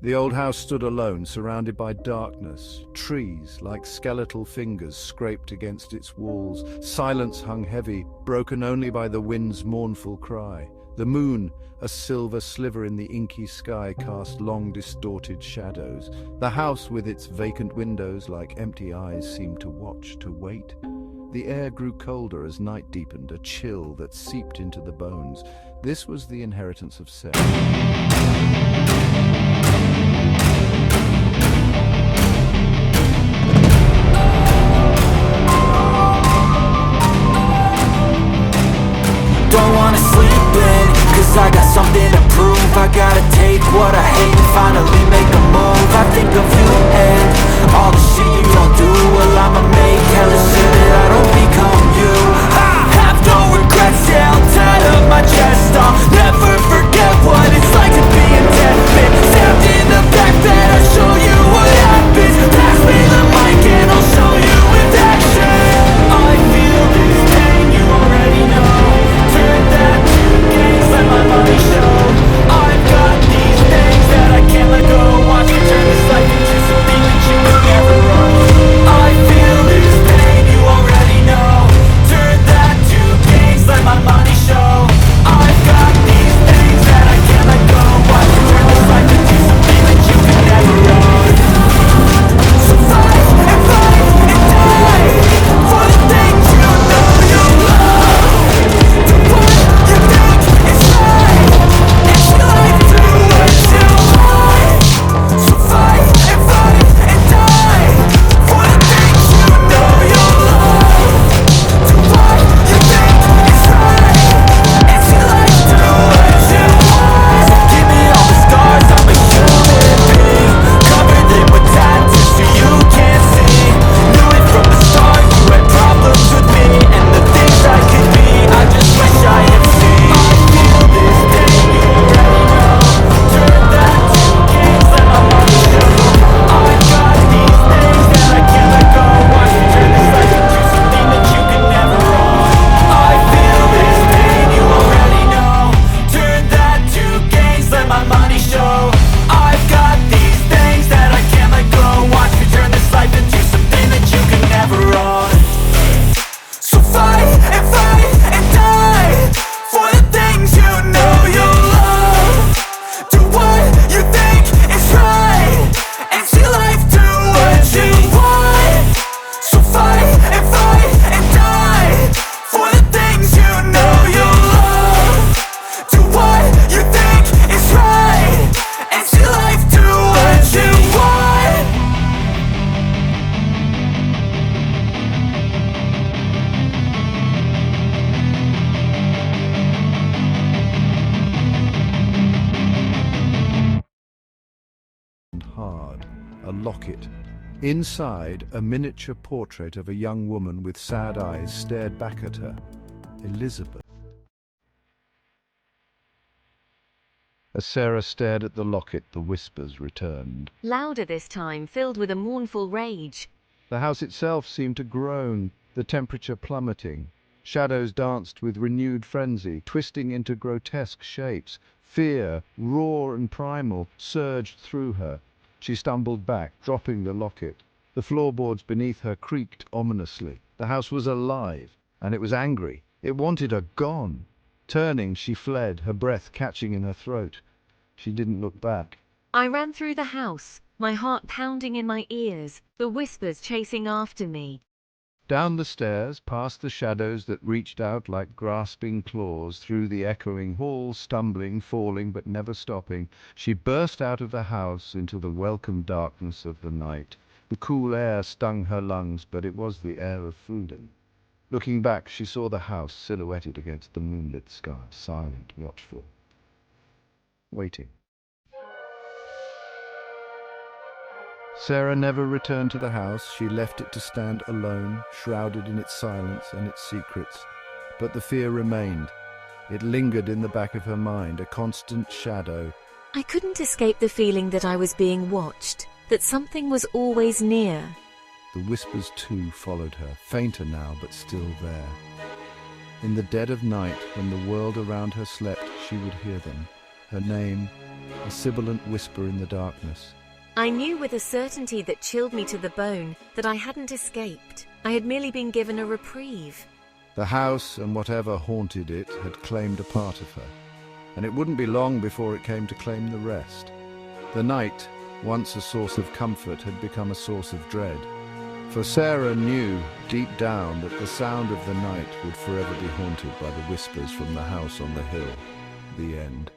The old house stood alone, surrounded by darkness. Trees, like skeletal fingers, scraped against its walls. Silence hung heavy, broken only by the wind's mournful cry. The moon, a silver sliver in the inky sky, cast long, distorted shadows. The house, with its vacant windows, like empty eyes, seemed to watch, to wait. The air grew colder as night deepened, a chill that seeped into the bones. This was the inheritance of Sarah. Don't wanna sleep in, cause I got something to prove. I gotta take what I hate and finally make a move. I think of you and all the shit you don't do. Well, I'ma make hella sure that I don't become you. I have no regrets, yeah, I'll tie up my chest. I'll never forget what it's like to be in death. Been stabbed in the back, that I'll show you what happens. Pass me the mic and I'll show you with action. I feel this pain, you already know. Turn that to gains, let my money show. I've got these things that I can't let go. Watch me turn this life into something that you could never run. I feel this pain, you already know. Turn that to gains, let my money show. I've got these things that I can't let go. Watch me turn this life into something that you could never run. So fight and fight and die for the things you know you love. Do what you think is right, and see life through what you want. So fight and die for the things you know you love. Do what you think is right, and see life through what you want. So give me all the scars, I'm a human being. Cover them with tattoos so you can't see. Knew it from the start, you had problems with me and the things I could be. I just wish I had seen. I feel this pain, you already know. Turn that to gains, let my money show. I've got these things that I can't let go. Watch me turn this life into something that you can never own. I feel this pain, you already know. Turn that to gains, let my money show. I've got these things that I can't let go. Watch me turn this life into something that you can never own. So fight and die for the things you know you love. Do what you think is right, and see life do what you want. So fight and die for the things you know you love. Do what you think is right, and see life do what you want. And hard, a locket. Inside, a miniature portrait of a young woman with sad eyes stared back at her. Elizabeth. As Sarah stared at the locket, the whispers returned. Louder this time, filled with a mournful rage. The house itself seemed to groan, the temperature plummeting. Shadows danced with renewed frenzy, twisting into grotesque shapes. Fear, raw and primal, surged through her. She stumbled back, dropping the locket. The floorboards beneath her creaked ominously. The house was alive, and it was angry. It wanted her gone. Turning, she fled, her breath catching in her throat. She didn't look back. I ran through the house, my heart pounding in my ears, the whispers chasing after me. Down the stairs, past the shadows that reached out like grasping claws, through the echoing halls, stumbling, falling, but never stopping, she burst out of the house into the welcome darkness of the night. The cool air stung her lungs, but it was the air of freedom. Looking back, she saw the house silhouetted against the moonlit sky, silent, watchful, waiting. Sarah never returned to the house. She left it to stand alone, shrouded in its silence and its secrets. But the fear remained. It lingered in the back of her mind, a constant shadow. I couldn't escape the feeling that I was being watched, that something was always near. The whispers too followed her, fainter now but still there. In the dead of night, when the world around her slept, she would hear them. Her name, a sibilant whisper in the darkness. I knew with a certainty that chilled me to the bone that I hadn't escaped. I had merely been given a reprieve. The house and whatever haunted it had claimed a part of her, and it wouldn't be long before it came to claim the rest. The night, once a source of comfort, had become a source of dread. For Sarah knew, deep down, that the sound of the night would forever be haunted by the whispers from the house on the hill. The end.